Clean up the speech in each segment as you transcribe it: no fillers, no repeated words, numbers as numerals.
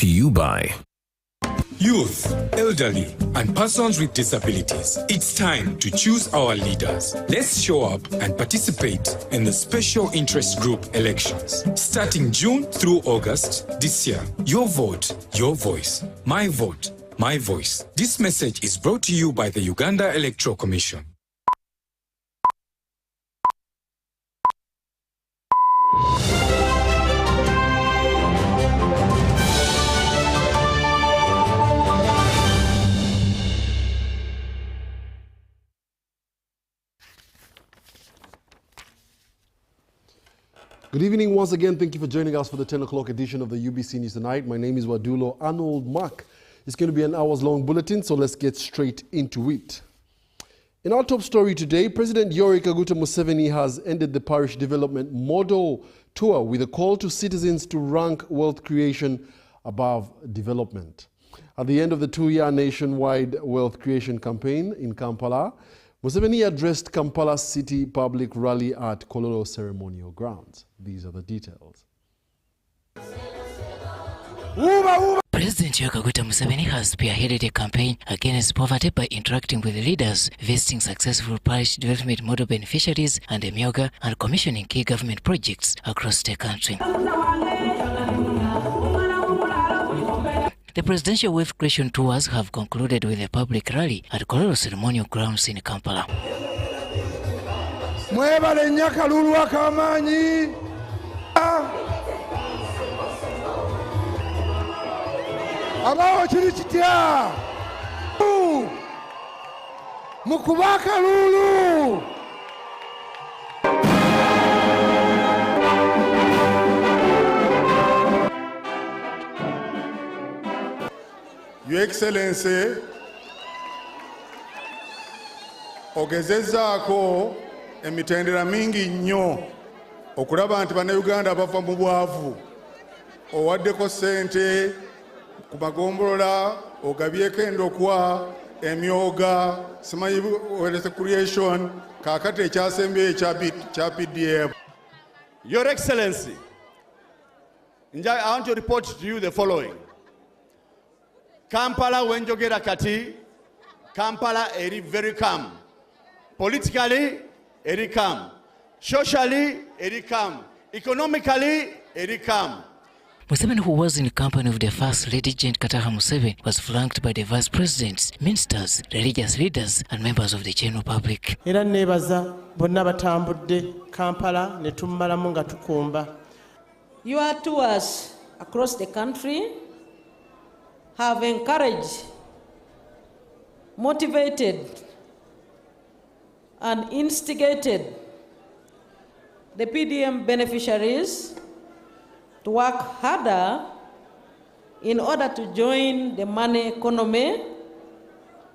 to you by Youth, elderly, and persons with disabilities. It's time to choose our leaders. Let's show up and participate in the special interest group elections. Starting June through August this year. Your vote, your voice. My vote, my voice. This message is brought to you by the Uganda Electoral Commission. Good evening once again. Thank you for joining us for the 10 o'clock edition of the UBC News Tonight. My name is Wadulo Arnold Mark. It's going to be an hours-long bulletin, so let's get straight into it. In our top story today, President Yoweri Kaguta Museveni has ended the parish development model tour with a call to citizens to rank wealth creation above development. At the end of the two-year nationwide wealth creation campaign in Kampala, Museveni addressed Kampala City Public Rally at Kololo Ceremonial Grounds. These are the details. President Yoweri Kaguta Museveni has spearheaded a campaign against poverty by interacting with leaders, visiting successful parish development model beneficiaries and emyoga, and commissioning key government projects across the country. The presidential wealth creation tours have concluded with a public rally at Kololo Ceremonial Grounds in Kampala. Your Excellency, ogezezzaako emitendera mingi nnyo okulaba nti bannayuganda bava mu bwavu. Owaddeko ssente ku magombolola, ogabyeko endokwa, emyoga, simanyi wealth creation, kaakati ekyasembyeyo ekya PDM. Your Excellency, I want to report to you the following. Kampala wenjogera kati, Kampala eri very calm. Politically, eri calm. Socially, eri calm. Economically, eri calm. Museveni, who was in company of the First Lady Jane Kataha Museveni, was flanked by the vice presidents, ministers, religious leaders, and members of the general public. Era nebaza bonna batambudde Kampala ne tummalamu nga tukumba. Your tours across the country have encouraged, motivated, and instigated the PDM beneficiaries to work harder in order to join the money economy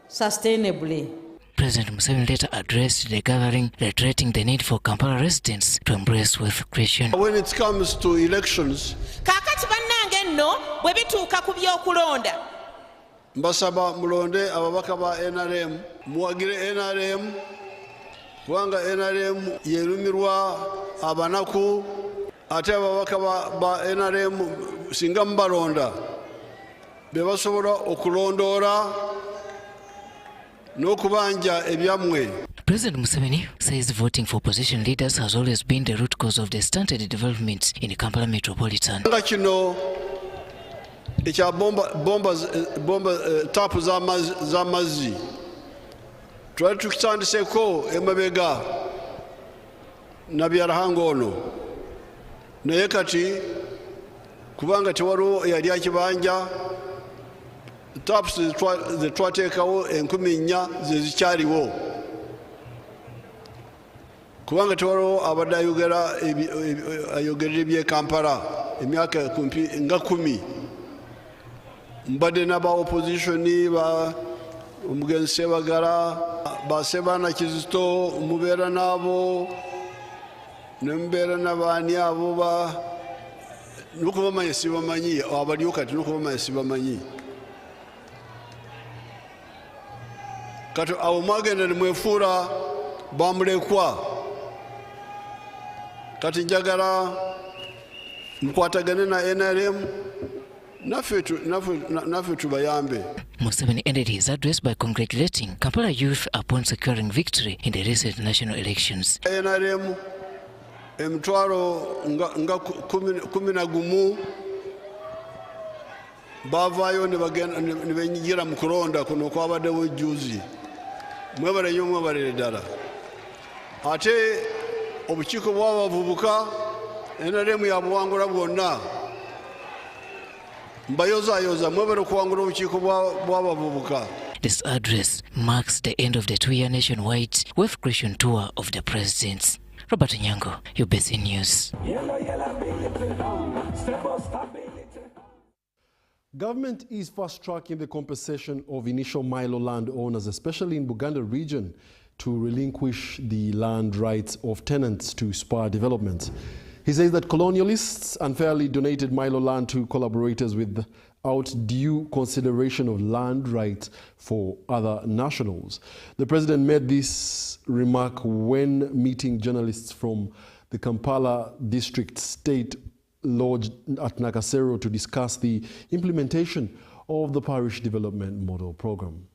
sustainably. President Museveni later addressed the gathering, reiterating the need for Kampala residents to embrace wealth creation. When it comes to elections, mbasaba mulonde ababaka ba NRM, muwagire NRM, kubanga NRM yerumirwa abanaku, ate ababaka ba NRM singa mbalonda bebasobola okulondora n'okubanja ebyamwe. President Museveni says voting for opposition leaders has always been the root cause of the stunted development in the Kampala metropolitan. Kino ekya bomba tapu z'amazzi twali tukitandiseko emabega nabyarahanga ono, naye kati kubanga tewaliwo eyali akibanja, taps ze twateekawo 14 ze zikyaliwo, kubanga tewaliwo abadde ayogerera eby'e Kampala emyaka kumpi nga 10. Mbadde n'aba opposition ba omugenzi Sebagala, ba Sebana Kizito, mubeera n'abo, ne mubeera n'abaani abo n'okubamanya sibamanyi, abaliwo kati n'okubamanya sibamanyi. Kati abo mwagenda ne mwefuula bamulekwa. Kati njagala mukwatagane na NRM naffe tubayambe. Museveni ended his address by congratulating Kampala youth upon securing victory in the recent national elections. NRM emitwalo nga 11 bavaayo ne benyigira mu kulonda kuno kwabaddewo ejjuuzi. Mwebale nnyo, mwebalire ddala. Ate obukiiko bw'abavubuka NRM yabuwangula bwonna. Mbayozayoza, mwebale okuwangula obukiiko bw'abavubuka. This address marks the end of the 2-year nationwide wealth creation tour of the presidents. Robert Nyango, UBC News. Government is fast-tracking the compensation of initial Milo land owners, especially in Uganda region, to relinquish the land rights of tenants to spur development. He says that colonialists unfairly donated Milo land to collaborators without due consideration of land rights for other nationals. The president made this remark when meeting journalists from the Kampala District State Lodge at Nakasero to discuss the implementation of the Parish Development Model Program.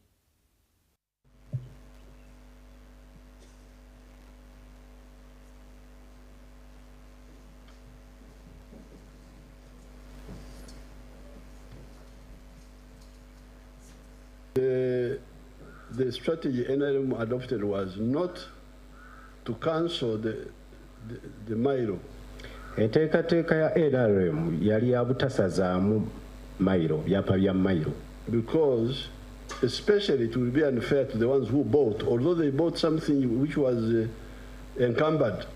The strategy NRM adopted was not to cancel the Milo. Enteekateeka ya NRM yali ya butasazaamu Milo, byapa bya Milo. Because especially it will be unfair to the ones who bought, although they bought something which was encumbered.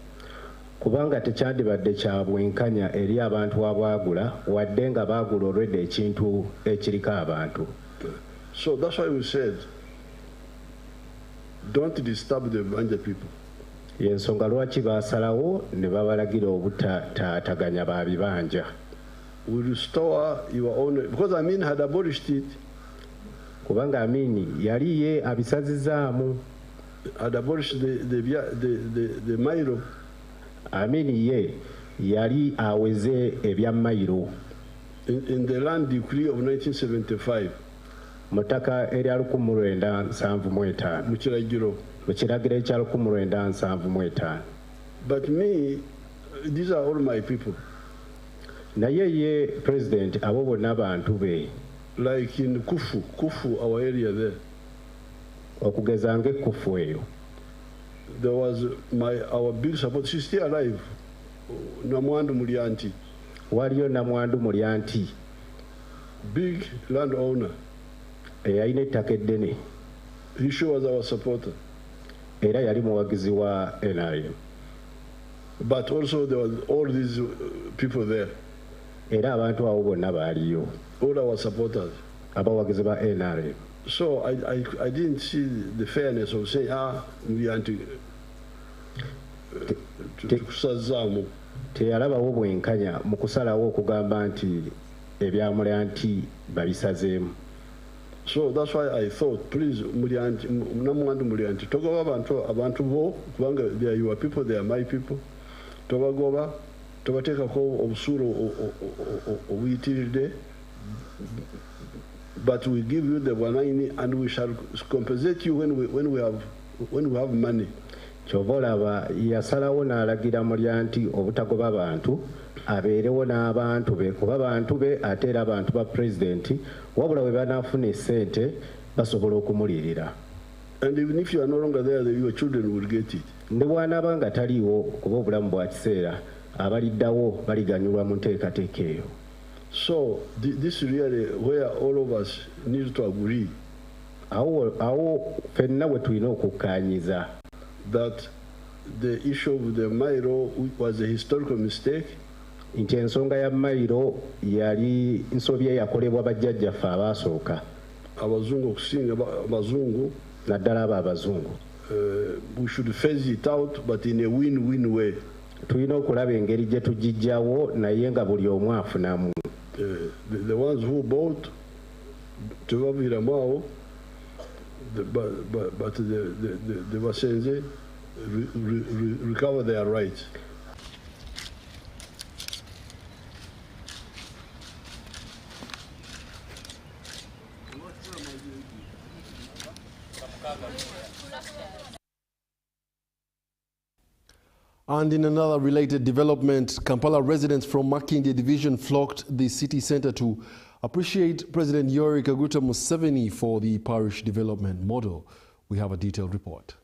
Kubanga tekyandibadde kya bwenkanya eri abantu abaagula wadde nga baagula already ekintu ekiriko abantu. So that's why we said, don't disturb the Banja people. Yensonga lwaki baasalawo ne babalagira obutaataganya babibanja. We restore your own, because Amin had abolished it. Kubanga Amini yali ye abisazizaamu. Had abolished the Milo. Amini ye yali aweze ebya Milo. In the land decree of 1975. Mutaka erya 1975 mu kiragiro ekya 1975. But me, these are all my people. Naye ye president abo bonna bantu be. Like in Kufu, our area there. Okugeza nge Kufu eyo. There was our big support. She's still alive. Namwandu Mulyanti. Waliyo Namwandu Mulyanti. Big landowner. Eyalina ettaka eddene. He sure was our supporter. Era yali muwagizi wa NRM. But also there was all these people there. Era abantu abo bonna baaliyo. All our supporters. Abawagizi ba NRM. So I didn't see the fairness of saying, we are to kusazamu. Teyalabawo bwenkanya mu kusalawo okugamba nti ebyamulyanti babisazeemu. So that's why I thought, please, Namwandu Mulyanti, togoba abantu bo, kubanga they are your people, they are my people. Tobagoba, tobateka ko obusuro obuyitiridde, but we give you the 190 and we shall compensate you when we have money. Kyova olaba yasalawo n'alagira Mulyanti obutagoba bantu abeerewo n'abantu be kuba abantu be ate era abantu ba pulezidenti wabula we banaafuna essente basobola okumulirira. And even if you are no longer there, your children will get it. Ne bw'anaaba nga taliiwo kuba obulamu bwa kiseera abaliddawo baliganyulwa mu nteekateeka eyo. So this is really where all of us need to agree. Awo ffenna we tulina okukkaanyiza. That the issue of the Milo was a historical mistake. Nti ensonga ya Milo yali nsobi eyakolebwa bajjajjaffe abaasooka. Abazungu okusinga abazungu. Naddala abo abazungu. We should phase it out but in a win-win way. Tulina okulaba engeri gye tugijjawo naye nga buli omu afunamu. The ones who bought tebaviiramu awo. But the Basenze recover their rights. And in another related development, Kampala residents from Makindye division flocked the city centre to appreciate President Yoweri Kaguta Museveni for the parish development model. We have a detailed report.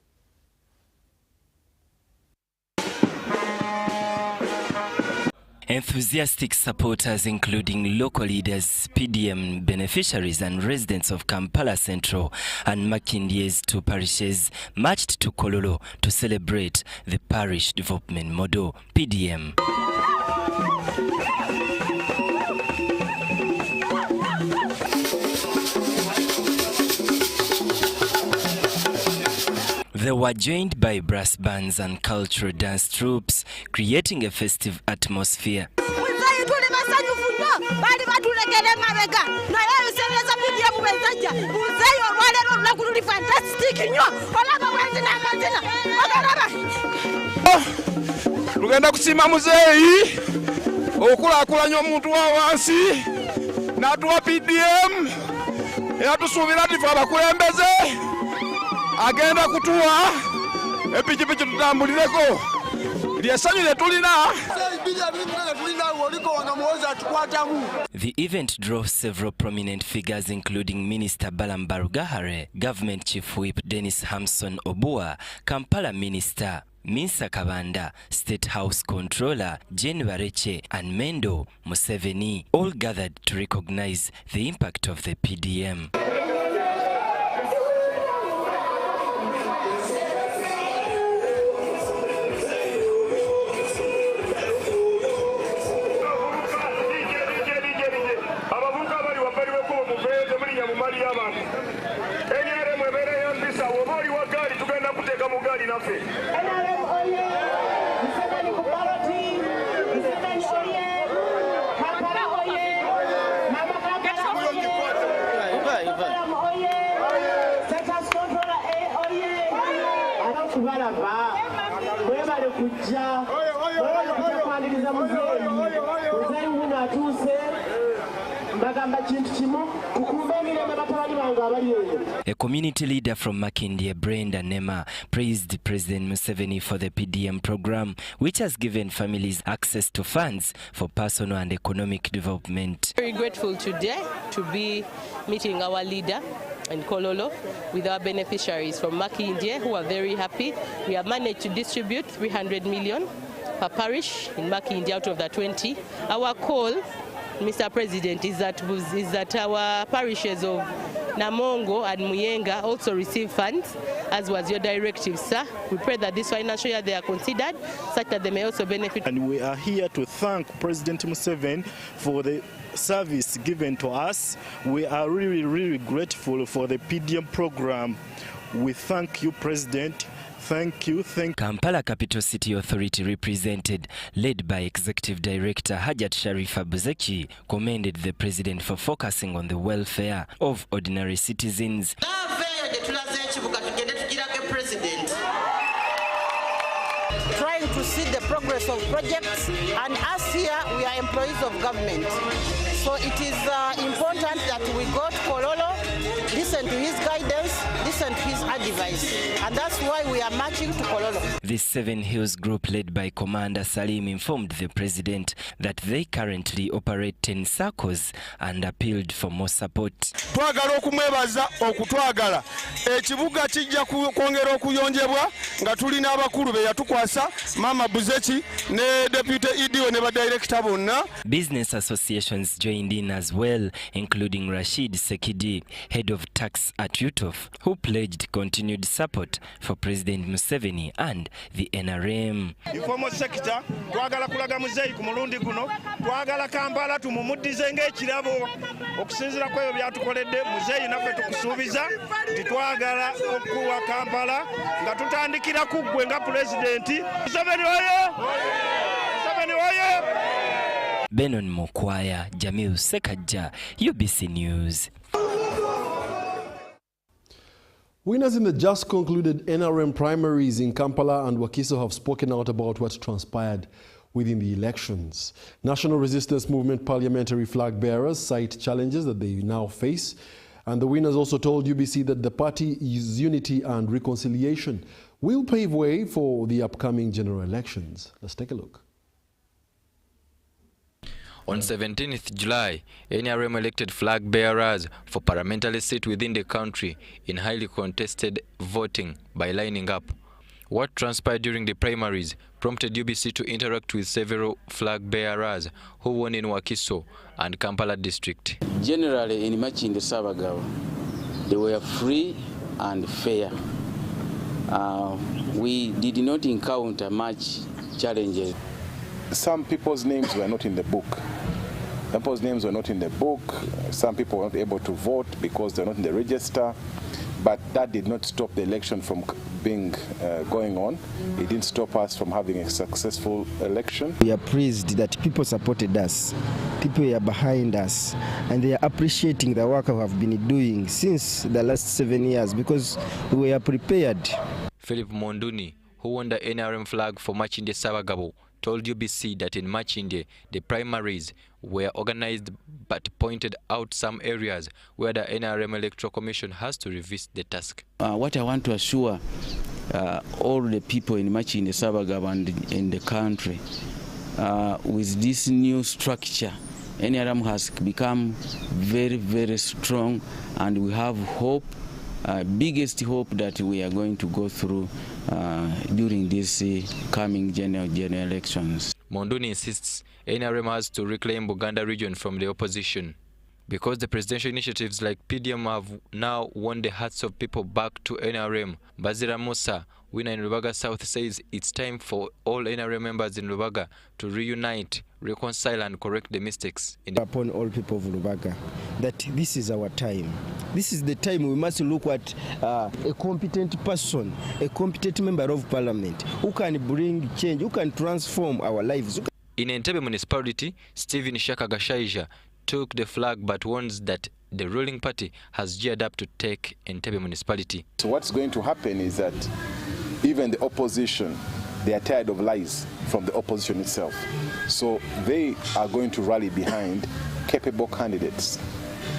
Enthusiastic supporters, including local leaders, PDM beneficiaries and residents of Kampala Central and Makindye's two parishes, marched to Kololo to celebrate the parish development model, PDM. They were joined by brass bands and cultural dance troupes, creating a festive atmosphere. Tugenda kusima muzeeyi okulakulanya omuntu wa wansi n'atuwa PDM era tusuubira tife abakulembeze agenda kutuwa epikipiki tutambulireko lyessanyu lye tulina. The event drew several prominent figures, including Minister Balaam Barugahare, Government Chief Whip Dennis Hamson Obua, Kampala Minister Minsa Kabanda, State House Controller Jane Bareche and Mendo Museveni, all gathered to recognize the impact of the PDM. A community leader from Makindye, Brenda Nema, praised President Museveni for the PDM program, which has given families access to funds for personal and economic development. Very grateful today to be meeting our leader in Kololo with our beneficiaries from Makindye, who are very happy. We have managed to distribute 300 million per parish in Makindye out of the 20. Our call, Mr. President, is that our parishes of Namongo and Muyenga also receive funds, as was your directive, sir. We pray that this financial year they are considered such that they may also benefit. And we are here to thank President Museveni for the service given to us. We are really grateful for the PDM program. We thank you, President. Thank you. Kampala Capital City Authority, represented, led by Executive Director Hajat Sharifa Buzeki, commended the President for focusing on the welfare of ordinary citizens. Trying to see the progress of projects, and us here, we are employees of government. So it is important that we go to Kololo, listen to his guidance, listen to his advice, and that's why we are marching to Kololo. The Seven Hills group, led by Commander Salim, informed the President that they currently operate 10 circles and appealed for more support. Twagala okumwebaza okutwagala ekibuga kijja kwongera okuyonjebwa nga tulina abakulu be yatukwasa Mama Buzeki ne Deputy EDO ne ba director bonna. Business associations joined in as well, including Rashid Sekidi, head of tax at UTOF, who pledged continued support for President Museveni and the NRM. Informal sector twagala kulaga muzeeyi ku mulundi guno, twagala Kampala tumumuddize ng'ekirabo okusinziira ku ebyo byatukoledde. Muzeeyi naffe tukusuubiza nti twagala okuwa Kampala nga tutandikira ku ggwe nga pulezidenti. Museveni oye! Museveni oye! Benon Mukwaya, Jamil Sekajja, UBC News. Winners in the just concluded NRM primaries in Kampala and Wakiso have spoken out about what transpired within the elections. National Resistance Movement parliamentary flag bearers cite challenges that they now face And the winners also told UBC that the party's unity and reconciliation will pave way for the upcoming general elections. Let's take a look. On 17th July, NRM elected flag bearers for parliamentary seat within the country in highly contested voting by lining up. What transpired during the primaries prompted UBC to interact with several flag bearers who won in Wakiso and Kampala district. Generally, in Machinde Sabagaba, they were free and fair. We did not encounter much challenges. Some people's names were not in the book. Some people's names were not in the book. Some people were not able to vote because they're not in the register. But that did not stop the election from going on. It didn't stop us from having a successful election. We are pleased that people supported us. People are behind us. And they are appreciating the work we have been doing since the last 7 years because we were prepared. Philip Monduni, who won the NRM flag for Machinde Sabagabo, told UBC that in Machinde, the primaries were organized but pointed out some areas where the NRM Electoral Commission has to revisit the task. What I want to assure all the people in Machinde Sabagabo and in the country, with this new structure, NRM has become very, very strong, and we have hope, biggest hope that we are going to go through during these coming general elections. Monduni insists NRM has to reclaim Uganda region from the opposition because the presidential initiatives like PDM have now won the hearts of people back to NRM. Bazira Musa, winner in Lubaga South, says it's time for all NRM members in Lubaga to reunite, reconcile and correct the mistakes. Upon all people of Lubaga, that this is our time. This is the time we must look at a competent person, a competent member of parliament who can bring change, who can transform our lives. In Entebbe municipality, Stephen Shakagashaija took the flag but warns that the ruling party has geared up to take Entebbe municipality. So what's going to happen is that even the opposition, they are tired of lies from the opposition itself. So they are going to rally behind capable candidates,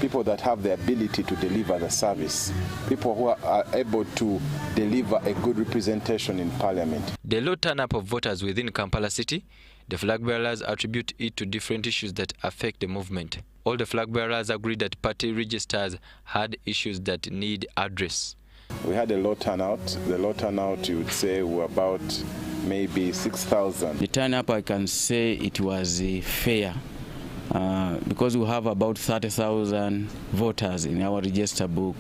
people that have the ability to deliver the service, people who are able to deliver a good representation in parliament. The low turn-up of voters within Kampala city, the flag bearers attribute it to different issues that affect the movement. All the flag bearers agree that party registers had issues that need address. We had a low turnout. The low turnout, you would say, were about maybe 6,000. The turn-up, I can say it was fair because we have about 30,000 voters in our register book.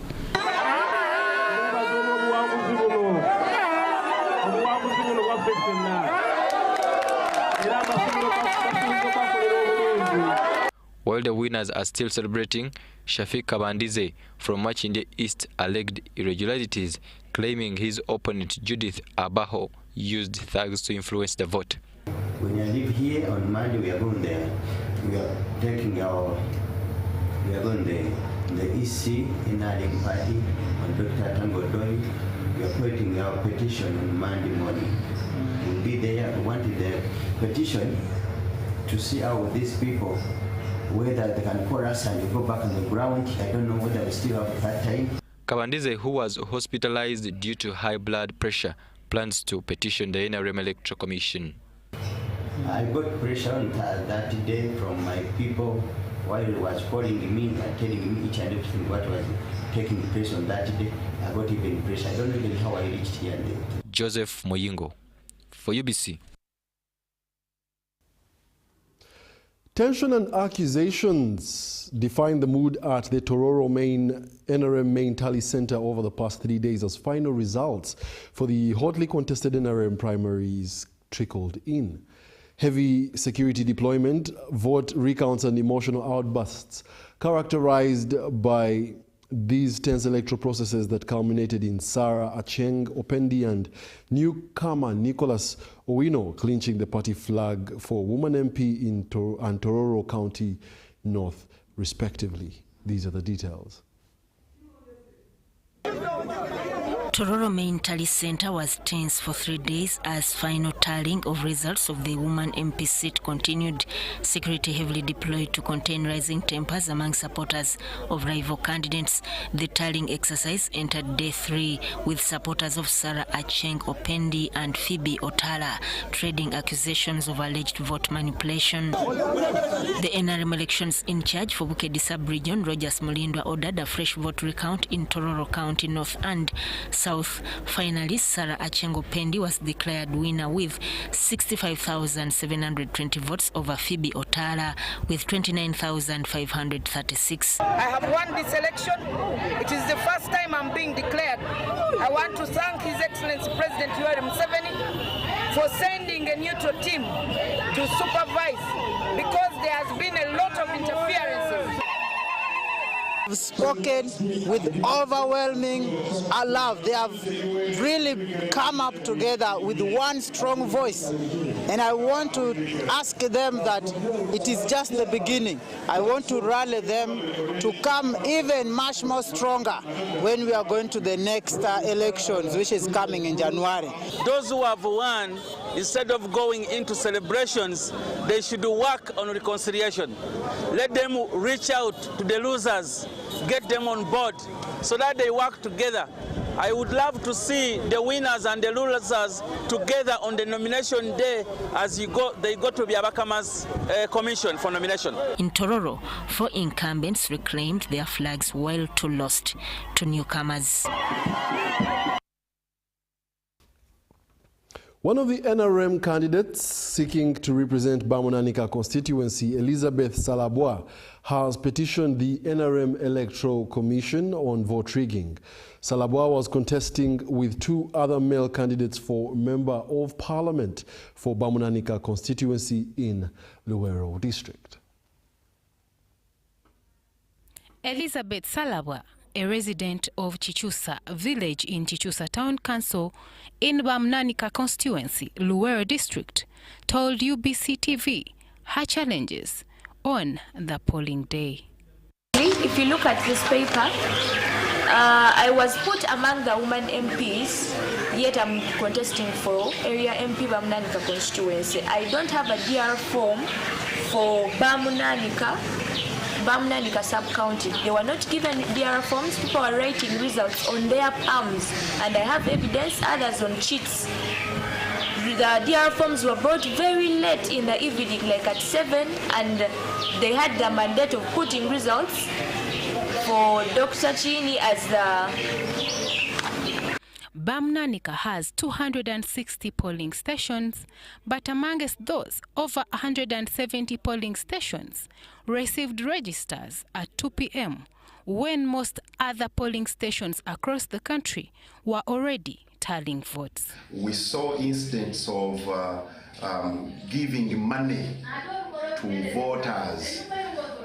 While the winners are still celebrating, Shafiq Kabandize from Machinde East alleged irregularities, claiming his opponent Judith Abaho used thugs to influence the vote. When I live here on Monday, we are going there. We are taking we are going the EC in Adding Party on Dr. Tango Dori. We are putting our petition on Monday morning. We'll be there. We wanted the petition to see how these people, whether they can call us and go back on the ground. I don't know whether we still have that time. Kabandize, who was hospitalized due to high blood pressure, plans to petition the NRM Electoral Commission. I got pressure on that day from my people while he was calling me and telling me each and everything what was taking place on that day. I got even pressure. I don't know even how I reached here. Joseph Moyingo for UBC. Tension and accusations define the mood at the Tororo NRM main tally center over the past 3 days as final results for the hotly contested NRM primaries trickled in. Heavy security deployment, vote recounts and emotional outbursts characterized by these tense electoral processes that culminated in Sarah Acheng Opendi and newcomer Nicholas Owino clinching the party flag for Woman MP in Tororo County North, respectively. These are the details. Tororo Main Tally Center was tense for 3 days as final tallying of results of the woman MP seat continued. Security heavily deployed to contain rising tempers among supporters of rival candidates. The tallying exercise entered day 3 with supporters of Sarah Acheng Opendi and Phoebe Otala trading accusations of alleged vote manipulation. The NRM elections in charge for Bukedi sub-region, Rogers Mulindwa, ordered a fresh vote recount in Tororo County North and South. Finally, Sarah Acheng Opendi was declared winner with 65,720 votes over Phoebe Otala with 29,536. I have won this election. It is the first time I'm being declared. I want to thank His Excellency President Yoweri Museveni for sending a neutral team to supervise, because there has been a lot of interferences. Have spoken with overwhelming love. They have really come up together with one strong voice. And I want to ask them that it is just the beginning. I want to rally them to come even much more stronger when we are going to the next elections, which is coming in January. Those who have won, instead of going into celebrations, they should work on reconciliation. Let them reach out to the losers, get them on board so that they work together. I would love to see the winners and the losers together on the nomination day as they go to the Abakamas commission for nomination. In Tororo, 4 incumbents reclaimed their flags while 2 lost to newcomers. One of the NRM candidates seeking to represent Bamunanika constituency, Elizabeth Salabwa, has petitioned the NRM Electoral Commission on vote rigging. Salabwa was contesting with 2 other male candidates for Member of Parliament for Bamunanika constituency in Luwero district. Elizabeth Salabwa, a resident of Chichusa village in Chichusa Town Council in Bamnanika constituency, Luwero district, told UBC TV her challenges on the polling day. If you look at this paper, I was put among the women MPs, yet I'm contesting for area MP Bamnanika constituency. I don't have a DR form for Bamnanika sub-county. They were not given DR forms. People are writing results on their palms, and I have evidence, others on sheets. The DR forms were brought very late in the evening, like at 7, and they had the mandate of putting results for Dr. Chini as the... Bamnanika has 260 polling stations, but amongst those, over 170 polling stations received registers at 2 p.m. when most other polling stations across the country were already tallying votes. We saw incidents of giving money to voters,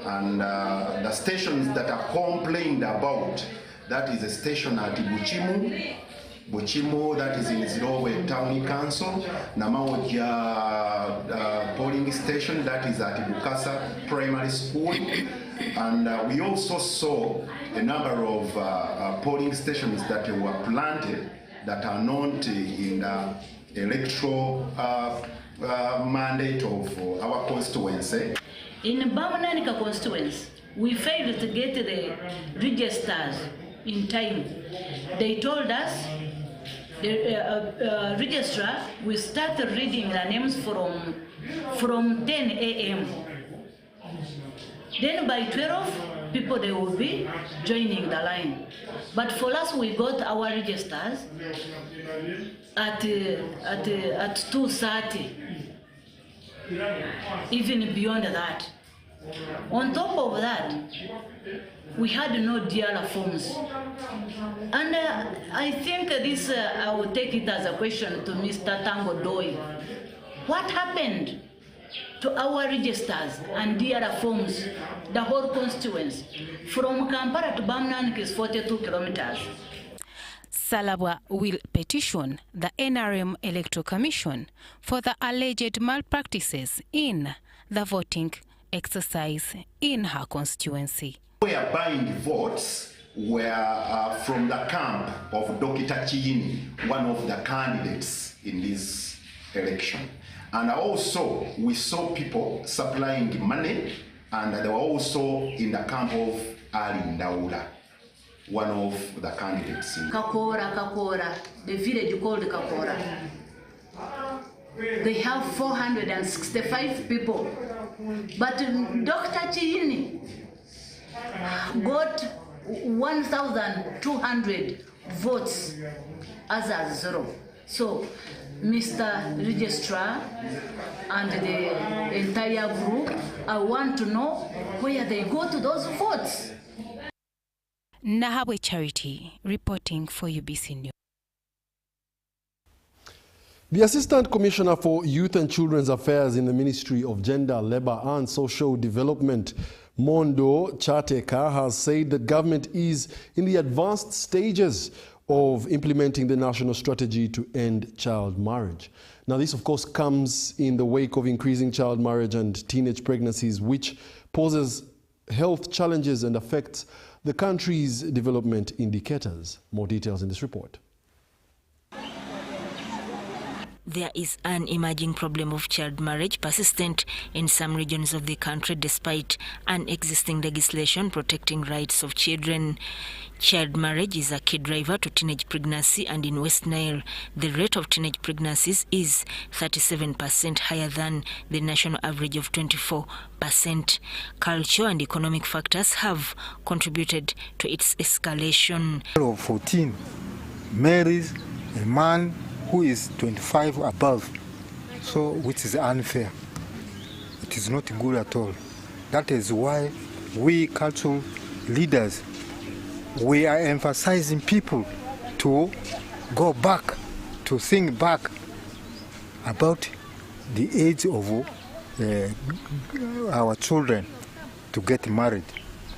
and the stations that are complained about, that is a station at Buchimu, that is in Zirowe Town Council, Namawoja polling station, that is at Bukasa Primary School, and we also saw a number of polling stations that were planted that are not in the electoral mandate of our constituency. In Bamnanika constituency, we failed to get the registers in time. They told us the registrar will start reading the names from 10 a.m. Then by 12, people they will be joining the line. But for us, we got our registers at 2:30, even beyond that. On top of that, we had no DR forms. And I think this, I will take it as a question to Mr. Tango Doi. What happened to our registers and DR forms, the whole constituency? From Kampala to Bamnanika is 42 kilometers. Salabwa will petition the NRM Electoral Commission for the alleged malpractices in the voting exercise in her constituency. We are buying votes were from the camp of Dr. Chiini, one of the candidates in this election. And also, we saw people supplying money, and they were also in the camp of Ali Ndaula, one of the candidates. Kakora, the village called Kakora. They have 465 people. But Dr. Chiini got 1,200 votes as a zero. So, Mr. Registrar and the entire group, I want to know where they go to those votes. Nahabwe Charity reporting for UBC News. The Assistant Commissioner for Youth and Children's Affairs in the Ministry of Gender, Labour and Social Development, Mondo Chateka, has said that government is in the advanced stages of implementing the national strategy to end child marriage. Now, this, of course, comes in the wake of increasing child marriage and teenage pregnancies, which poses health challenges and affects the country's development indicators. More details in this report. There is an emerging problem of child marriage persistent in some regions of the country despite an existing legislation protecting rights of children. Child marriage is a key driver to teenage pregnancy, and in West Nile, the rate of teenage pregnancies is 37% higher than the national average of 24%. Cultural and economic factors have contributed to its escalation. 14 marries a man who is 25 above, so which is unfair. It is not good at all. That is why we cultural leaders, we are emphasizing people to go back, to think back about the age of our children to get married.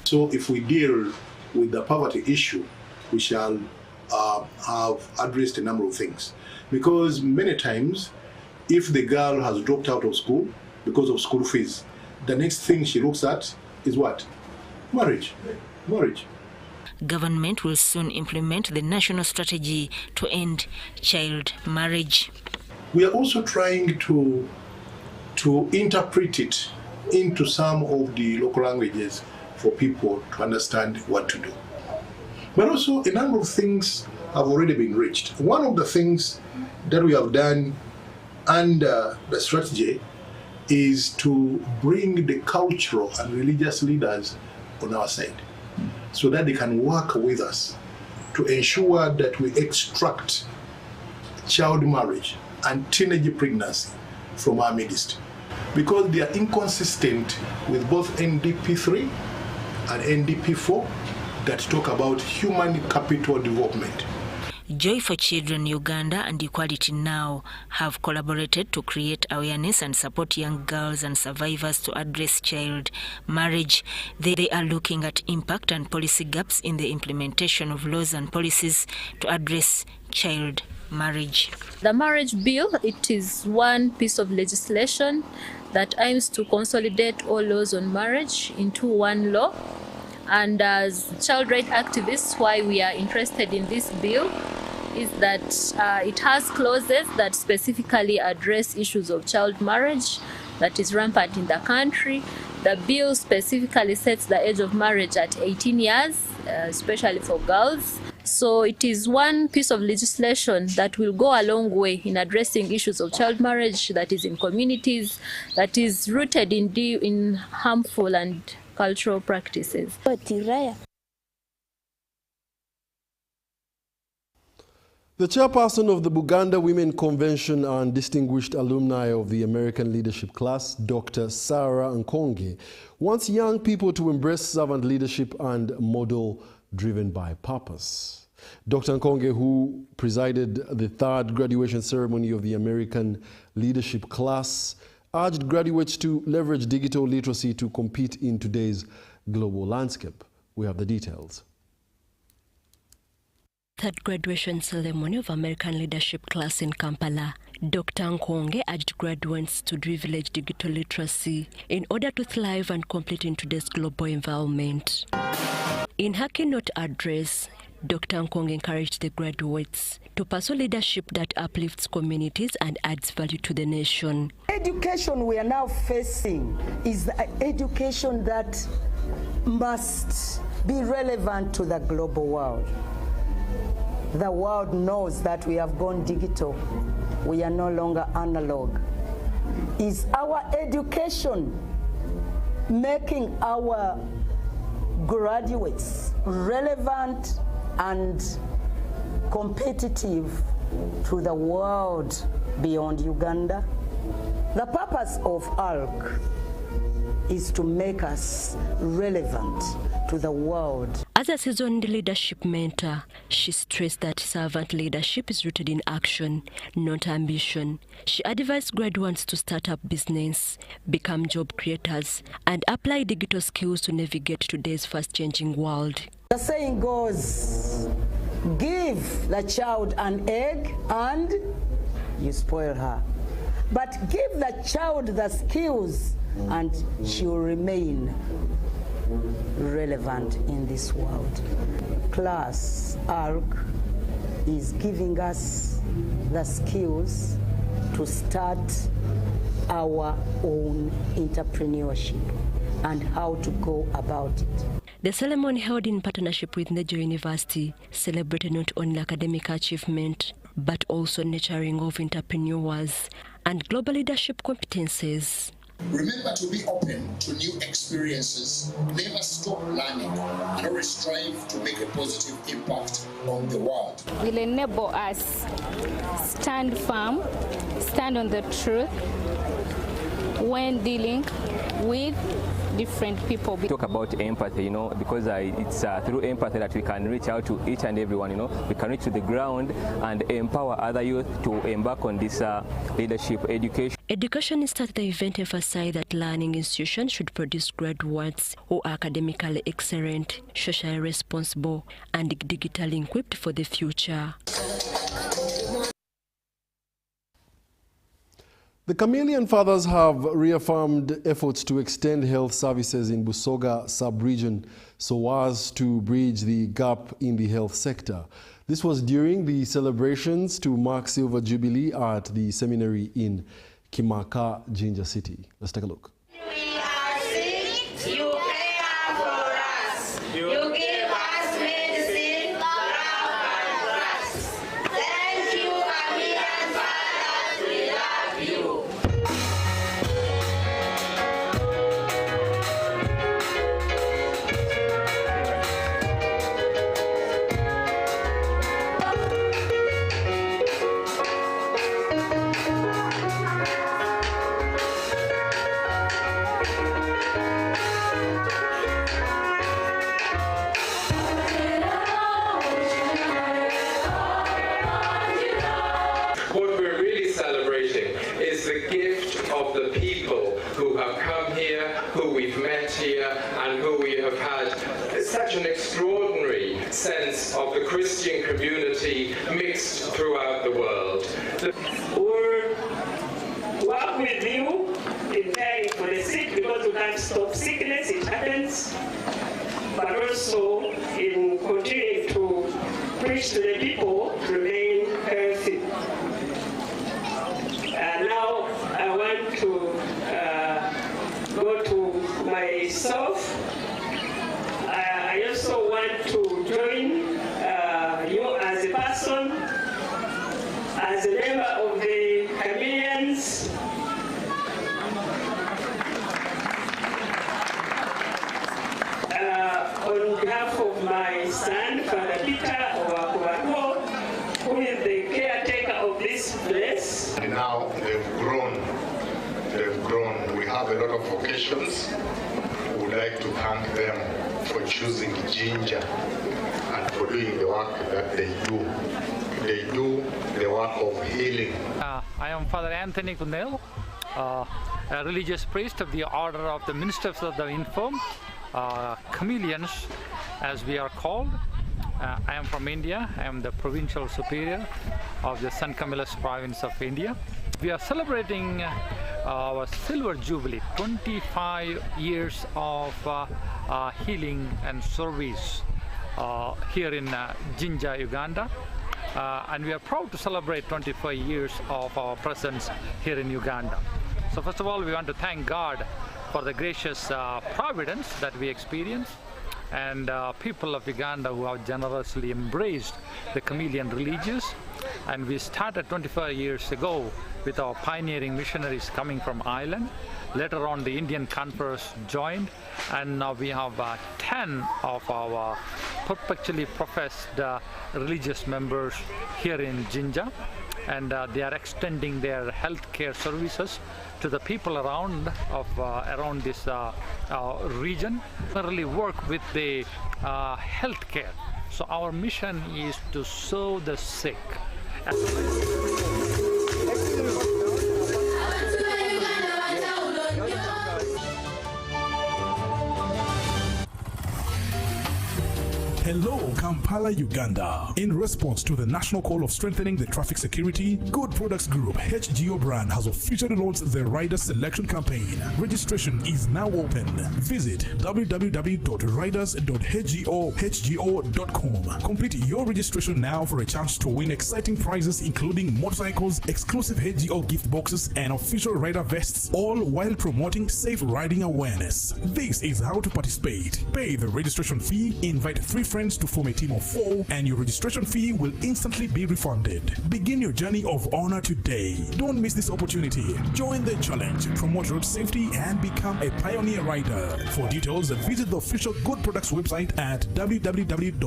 So if we deal with the poverty issue, we shall have addressed a number of things. Because many times, if the girl has dropped out of school because of school fees, the next thing she looks at is what? Marriage. Marriage. Government will soon implement the national strategy to end child marriage. We are also trying to interpret it into some of the local languages for people to understand what to do. But also a number of things have already been reached. One of the things that we have done under the strategy is to bring the cultural and religious leaders on our side so that they can work with us to ensure that we extract child marriage and teenage pregnancy from our midst, because they are inconsistent with both NDP 3 and NDP 4 that talk about human capital development. Joy for Children Uganda and Equality Now have collaborated to create awareness and support young girls and survivors to address child marriage. They are looking at impact and policy gaps in the implementation of laws and policies to address child marriage. The marriage bill, it is one piece of legislation that aims to consolidate all laws on marriage into one law. And as child rights activists, why we are interested in this bill is that it has clauses that specifically address issues of child marriage that is rampant in the country. The bill specifically sets the age of marriage at 18 years, especially for girls. So it is one piece of legislation that will go a long way in addressing issues of child marriage that is in communities, that is rooted in harmful and cultural practices. The chairperson of the Buganda Women Convention and distinguished alumni of the American Leadership class, Dr. Sarah Nkonge, wants young people to embrace servant leadership and model driven by purpose. Dr. Nkonge, who presided the third graduation ceremony of the American Leadership class, urged graduates to leverage digital literacy to compete in today's global landscape. We have the details. third graduation ceremony of American Leadership class in Kampala, Dr. Nkonge urged graduates to privilege digital literacy in order to thrive and compete in today's global environment. In her keynote address, Dr. Nkonge encouraged the graduates to pursue leadership that uplifts communities and adds value to the nation. Education we are now facing is the education that must be relevant to the global world. The world knows that we have gone digital. We are no longer analog. Is our education making our graduates relevant and competitive to the world beyond Uganda? The purpose of ALC is to make us relevant to the world. As a seasoned leadership mentor, she stressed that servant leadership is rooted in action, not ambition. She advised graduates to start up business, become job creators, and apply digital skills to navigate today's fast-changing world. The saying goes, give the child an egg and you spoil her. But give the child the skills and she will remain relevant in this world. Class ALC is giving us the skills to start our own entrepreneurship and how to go about it. The ceremony, held in partnership with Nejo University, celebrated not only academic achievement, but also nurturing of entrepreneurs and global leadership competences. Remember to be open to new experiences, never stop learning, and always strive to make a positive impact on the world. Will enable us stand firm, stand on the truth when dealing with different people. Talk about empathy, because it's through empathy that we can reach out to each and everyone, we can reach to the ground and empower other youth to embark on this leadership education. Educationists at the event emphasized that learning institutions should produce graduates who are academically excellent, socially responsible, and digitally equipped for the future. The Chameleon Fathers have reaffirmed efforts to extend health services in Busoga sub-region so as to bridge the gap in the health sector. This was during the celebrations to mark Silver Jubilee at the seminary in Kimaka, Jinja City. Let's take a look. We are sick, you care for us. You give us medicine, love and trust. Thank you, Chameleon Fathers. We love you. Such an extraordinary sense of the Christian community mixed throughout the world. We'll work with you in caring for the sick because we can't stop sickness, it happens, but also in continuing to preach to the people to remain healthy. Now I want to go to myself. I also want to join you as a person, as a member of the Chameleons. On behalf of my son, Father Peter Owakubato, who is the caretaker of this place. And now they've grown. We have a lot of vocations. We would like to thank them for choosing Jinja and for doing the work that they do. They do the work of healing. I am Father Anthony Kunel, a religious priest of the Order of the Ministers of the Infirm, Chameleons as we are called. I am from India. I am the provincial superior of the San Camillus province of India. We are celebrating our silver jubilee, 25 years of healing and service here in Jinja, Uganda. And we are proud to celebrate 25 years of our presence here in Uganda. So first of all, we want to thank God for the gracious providence that we experience, and people of Uganda who have generously embraced the chameleon religious. And we started 25 years ago with our pioneering missionaries coming from Ireland. Later on, the Indian conquerors joined, and now we have 10 of our perpetually professed religious members here in Jinja, and they are extending their healthcare services to the people around this region. We really work with the healthcare. So our mission is to serve the sick. Hello, Kampala, Uganda. In response to the national call of strengthening the traffic security, Good Products Group HGO brand has officially launched the Rider Selection Campaign. Registration is now open. Visit www.riders.hgo.com. Complete your registration now for a chance to win exciting prizes including motorcycles, exclusive HGO gift boxes, and official rider vests, all while promoting safe riding awareness. This is how to participate. Pay the registration fee, invite 3 friends to form a team of 4, and your registration fee will instantly be refunded. Begin your journey of honor today. Don't miss this opportunity. Join the challenge, promote road safety, and become a pioneer rider. For details, visit the official Good Products website at www.hgo.com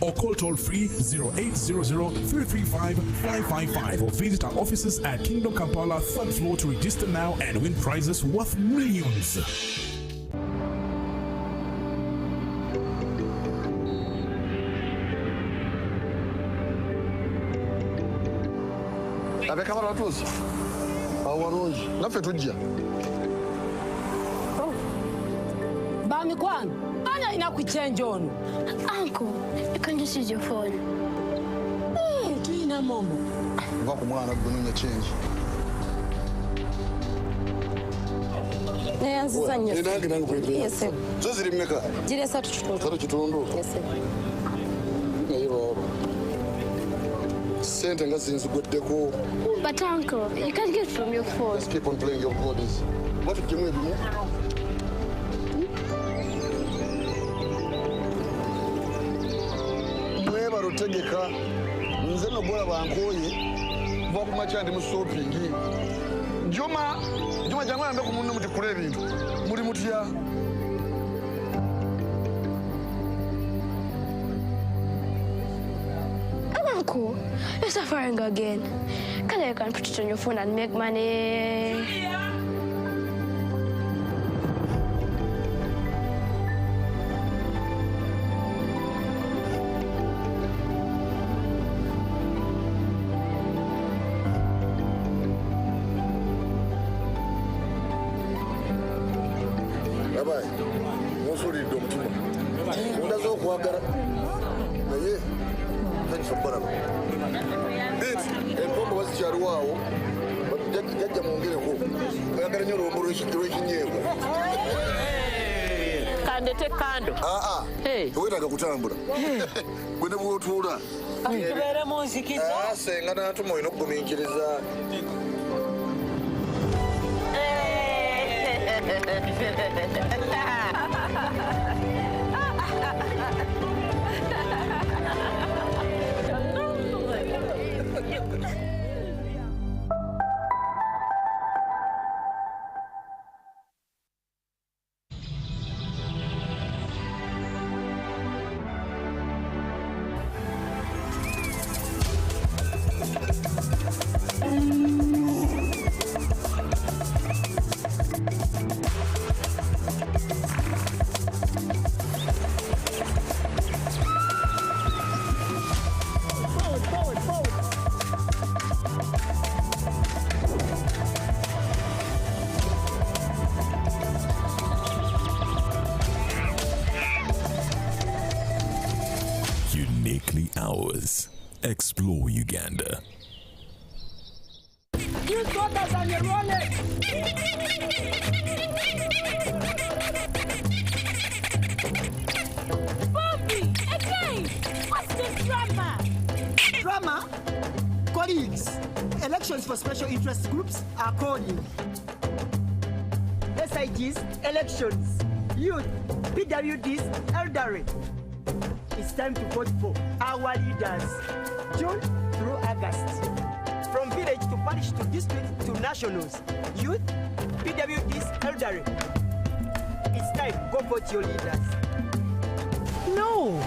or call toll-free 0800-335-555 or visit our offices at Kingdom Kampala 3rd floor to register now and win prizes worth millions. abekabala batuuza awo walungi naffe tujja bamikwano ani alina ku change ono. Uncle, you can just use your phone. Tuyina momo nva ku mwana gunonya change neyanziza nnyo. nange kwepera zo ziri mmeka? Ziri 3 kitundu. naye lwabo sente nga zinzigweddeko. But Uncle, you can get it from your phone. Let's keep on playing your bodies. What did you do? Mweba rutegeka nze nogola bankoye kuva ku makya ndi mu shopping. Juma jangu yambe ku munno muti kula ebintu muli mutya. Uncle, you're suffering again. Can you put it on your phone and make money? Bye-bye. No sorry, don't you? That's all Quagara. Thanks for Barab. This, and Pombo was Charuao, but Jacka Mongero. I got a new situation here. Kande te kando. Hey. Wait, I go to Tambura. When the world told her. Akubere monzikizo. Saying I don't know no communicators. ours. Explore Uganda. You thought that on your wallet. Bobby, again! What's the drama? Drama? Colleagues, elections for special interest groups are calling. SIGs, elections. Youth, PWDs, elderly. It's time to vote for our leaders. June through August. From village to parish to district to nationals. Youth, PWDs, elderly. It's time, go vote your leaders. No!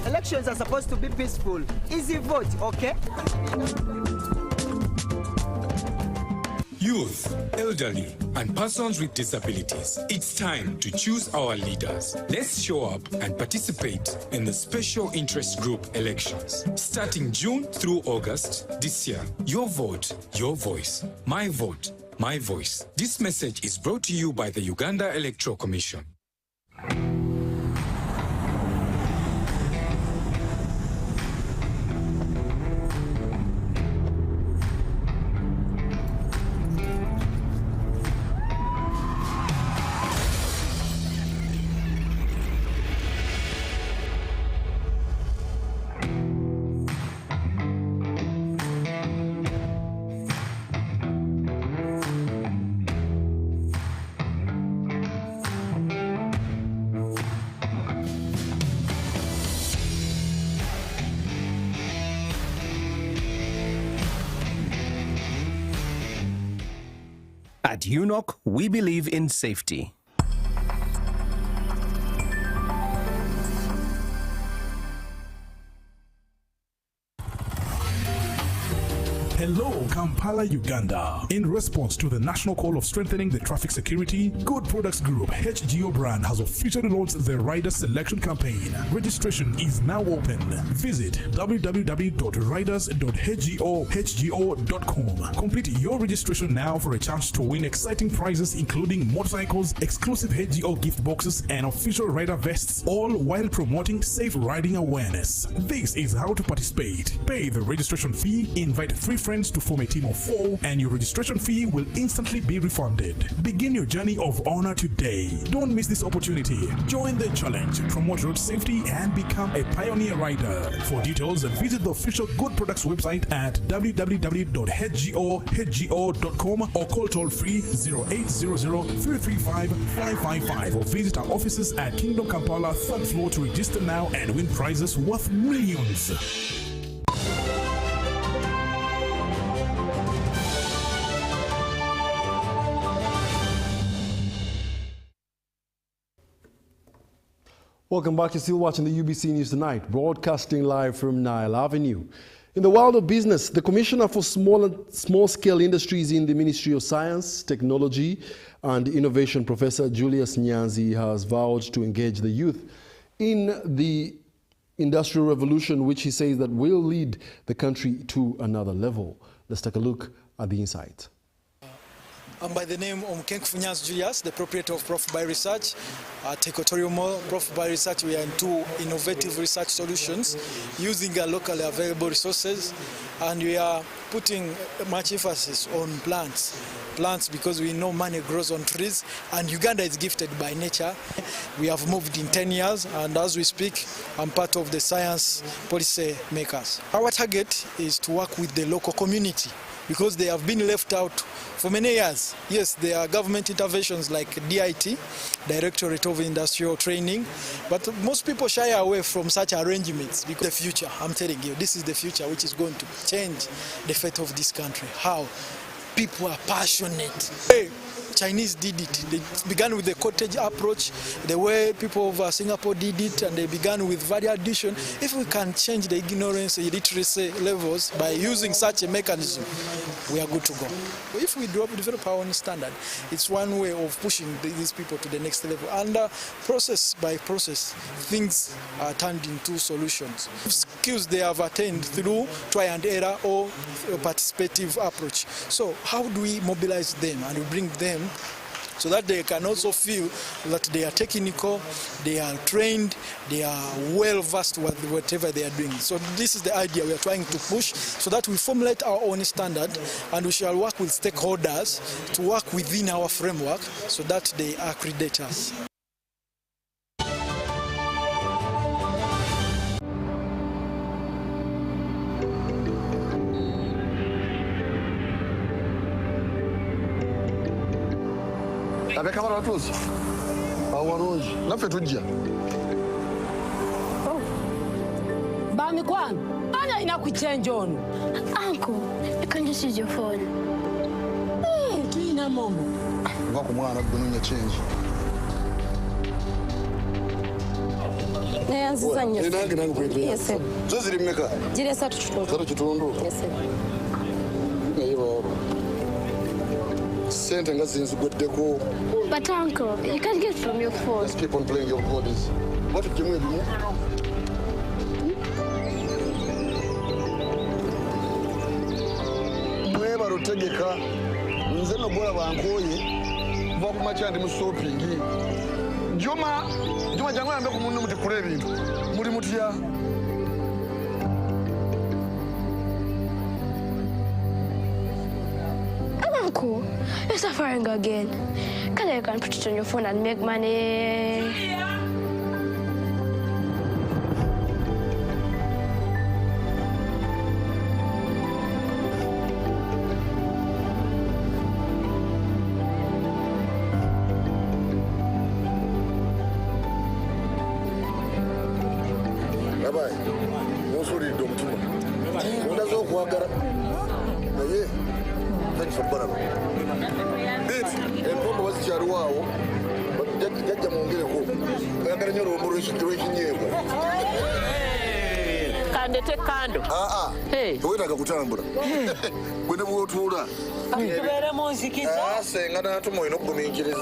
Elections are supposed to be peaceful. Easy vote, okay? Youth, elderly, and persons with disabilities. It's time to choose our leaders. Let's show up and participate in the special interest group elections. Starting June through August this year. Your vote, your voice. My vote, my voice. This message is brought to you by the Uganda Electoral Commission. At UNOC, we believe in safety. Hello, Kampala, Uganda. In response to the national call of strengthening the traffic security, Good Products Group HGO brand has officially launched the Rider Selection Campaign. Registration is now open. Visit www.riders.hgo.com. Complete your registration now for a chance to win exciting prizes including motorcycles, exclusive HGO gift boxes, and official rider vests, all while promoting safe riding awareness. This is how to participate. Pay the registration fee, invite 3 friends to form a team of 4, and your registration fee will instantly be refunded. Begin your journey of honor today. Don't miss this opportunity. Join the challenge, promote road safety, and become a pioneer rider. For details, visit the official Good Products website at www.hgo.com or call toll-free 0800-335-555 or visit our offices at Kingdom Kampala 3rd floor to register now and win prizes worth millions. Welcome back. You're still watching the UBC News Tonight, broadcasting live from Nile Avenue. In the world of business, the Commissioner for Small-Scale Industries in the Ministry of Science, Technology and Innovation, Professor Julius Nyanzi, has vowed to engage the youth in the industrial revolution, which he says that will lead the country to another level. Let's take a look at the insight. I'm by the name of Funyanzi Julius, the proprietor of Prof Bio Research. At Equatorial Mall, Prof Bio Research, we are into innovative research solutions using locally available resources, and we are putting much emphasis on plants. Plants because we know money grows on trees, and Uganda is gifted by nature. We have moved in 10 years, and as we speak, I'm part of the science policy makers. Our target is to work with the local community, because they have been left out for many years. Yes, there are government interventions like DIT, Directorate of Industrial Training, but most people shy away from such arrangements because the future, I'm telling you, this is the future which is going to change the fate of this country. How? People are passionate. Hey, Chinese did it. They began with the cottage approach, the way people of Singapore did it, and they began with value addition. If we can change the ignorance, illiteracy levels by using such a mechanism, we are good to go. If we develop our own standard, it's one way of pushing these people to the next level. And process by process, things are turned into solutions. Skills they have attained through try and error or a participative approach. So how do we mobilize them and we bring them so that they can also feel that they are technical, they are trained, they are well versed with whatever they are doing. So this is the idea we are trying to push, so that we formulate our own standard and we shall work with stakeholders to work within our framework so that they accredit us. Abeka baratuzi awarunji nafe tujja Bami kwani ana inakuchange ono. Uncle, can you use your phone? Tuina mombo. va ku mwana kunonya change Nayanziza nnyo. nange kwete Yes sir. zo ziri mmeka Jire satu kitundu Yes sir. naye baba sente nga zinzigweddeko. But uncle, you can't get from your phone. Let's keep on playing your bodies. What if you move more? Mweba rutegeka nze no bora bankoye kuva ku macha ndi mu shopping. Juma jangu yambe ku munnu muti kule bintu. Muri mutya? Uncle, you're suffering again. Can you put it on your phone and make money? Bye-bye. No sorry, don't do it. What does all work? Thanks for Barab. This, and Poma was Charuao, but Jacka Mongeko. I got your own situation here. Kande te kando. Hey. Wait, I got Kutambra. When the world told her. Akubere monzikiza. Saying I don't know no communities.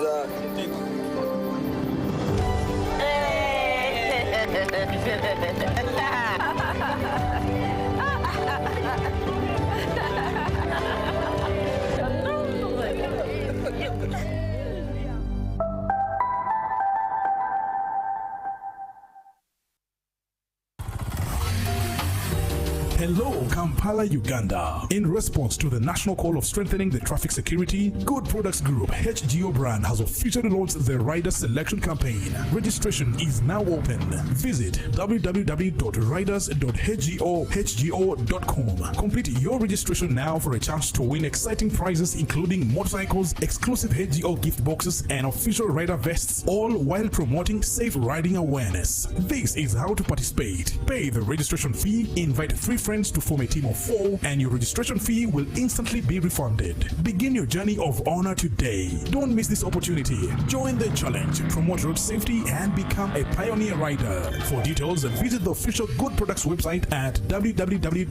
Hello, Kampala, Uganda. In response to the national call of strengthening the traffic security, Good Products Group HGO brand has officially launched the Rider Selection Campaign. Registration is now open. Visit www.riders.hgo.com. Complete your registration now for a chance to win exciting prizes including motorcycles, exclusive HGO gift boxes, and official rider vests, all while promoting safe riding awareness. This is how to participate. Pay the registration fee, invite 3 friends to form a team of 4, and your registration fee will instantly be refunded. Begin your journey of honor today. Don't miss this opportunity. Join the challenge, promote road safety, and become a pioneer rider. For details, visit the official Good Products website at www.hgo.com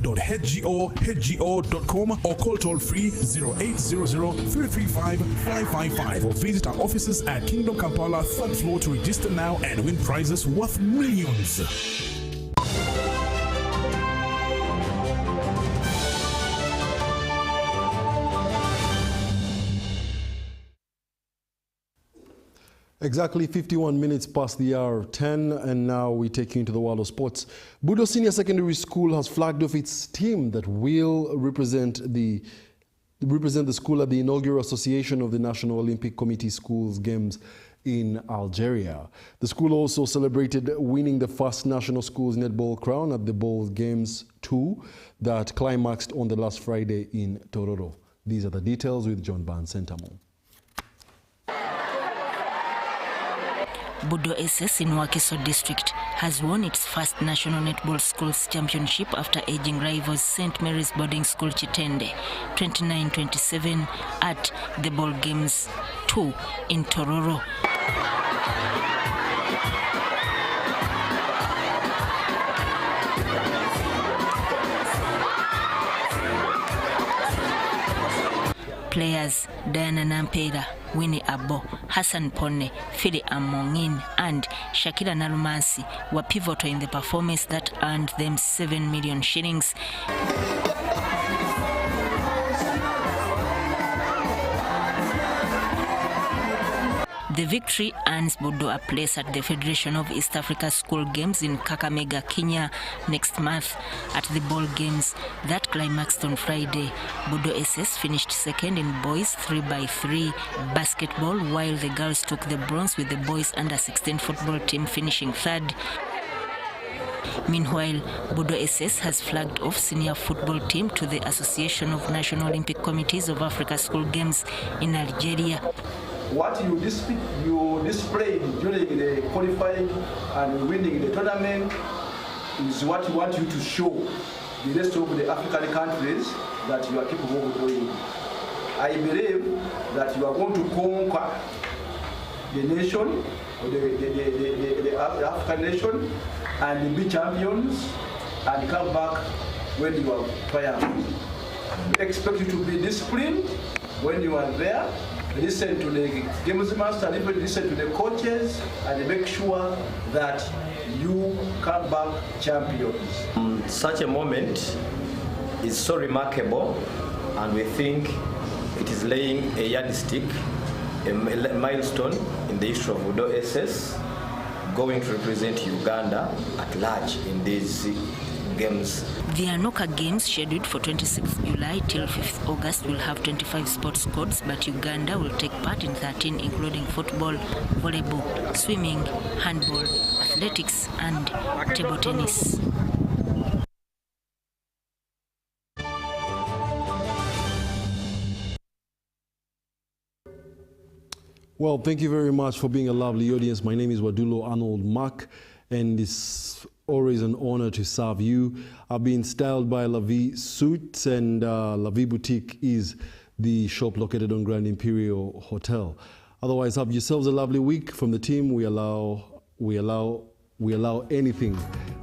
or call toll-free 0800-335-555 or visit our offices at Kingdom Kampala 3rd floor to register now and win prizes worth millions. Exactly 51 minutes past the hour of 10, and now we take you into the world of sports. Budo Senior Secondary School has flagged off its team that will represent the school at the inaugural Association of the National Olympic Committee Schools Games in Algeria. The school also celebrated winning the first National Schools Netball crown at the Ball Games 2 that climaxed on the last Friday in Tororo. These are the details with John Ban Sentamo. Budo SS in Wakiso District has won its first National Netball Schools Championship after edging rivals St. Mary's Boarding School Chitende 29-27 at the Ball Games 2 in Tororo. Players Diana Nampera, Winnie Abo, Hassan Ponne, Philly Amongin, and Shakira Narumansi were pivotal in the performance that earned them 7 million shillings. The victory earns Bodo a place at the Federation of East Africa School Games in Kakamega, Kenya next month. At the ball games that climaxed on Friday, Bodo SS finished second in boys 3x3 basketball, while the girls took the bronze, with the boys under-16 football team finishing third. Meanwhile, Bodo SS has flagged off senior football team to the Association of National Olympic Committees of Africa School Games in Algeria. What you displayed during the qualifying and winning the tournament is what we want you to show the rest of the African countries that you are capable of doing. I believe that you are going to conquer the nation, the African nation, and be champions and come back when you are triumphant. We expect you to be disciplined when you are there. Listen to the games master, and even listen to the coaches, and make sure that you come back champions. Such a moment is so remarkable, and we think it is laying a yardstick, a milestone in the history of Bodo SS, going to represent Uganda at large in these games. The Anoka Games, scheduled for 26th July till 5th August, will have 25 sports codes, but Uganda will take part in 13, including football, volleyball, swimming, handball, athletics, and table tennis. Well, thank you very much for being a lovely audience. My name is Wadulo Arnold Mark, and it's always an honor to serve you. I've been styled by La Vie Suits, and La Vie Boutique is the shop located on Grand Imperial Hotel. Otherwise, have yourselves a lovely week. From the team, we allow anything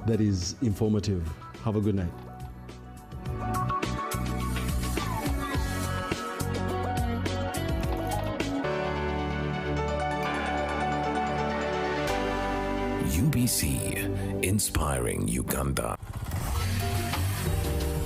that is informative. Have a good night. UBC, inspiring Uganda.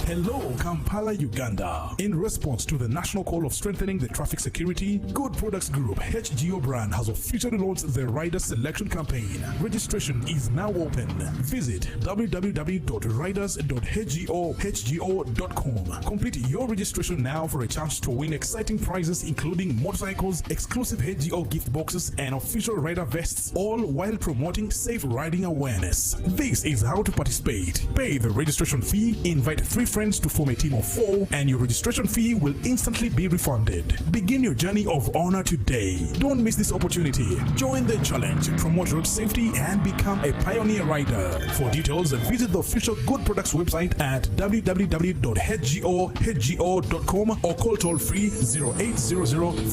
Hello, Kampala, Uganda. In response to the national call of strengthening the traffic security, Good Products Group HGO brand has officially launched the Rider Selection Campaign. Registration is now open. Visit www.riders.hgo.com. Complete your registration now for a chance to win exciting prizes, including motorcycles, exclusive HGO gift boxes, and official rider vests, all while promoting safe riding awareness. This is how to participate. Pay the registration fee, invite 3 friends to form a team of 4, and your registration fee will instantly be refunded. Begin your journey of honor today. Don't miss this opportunity. Join the challenge, promote road safety, and become a pioneer rider. For details, visit the official Good Products website at www.hgo.com or call toll free 0800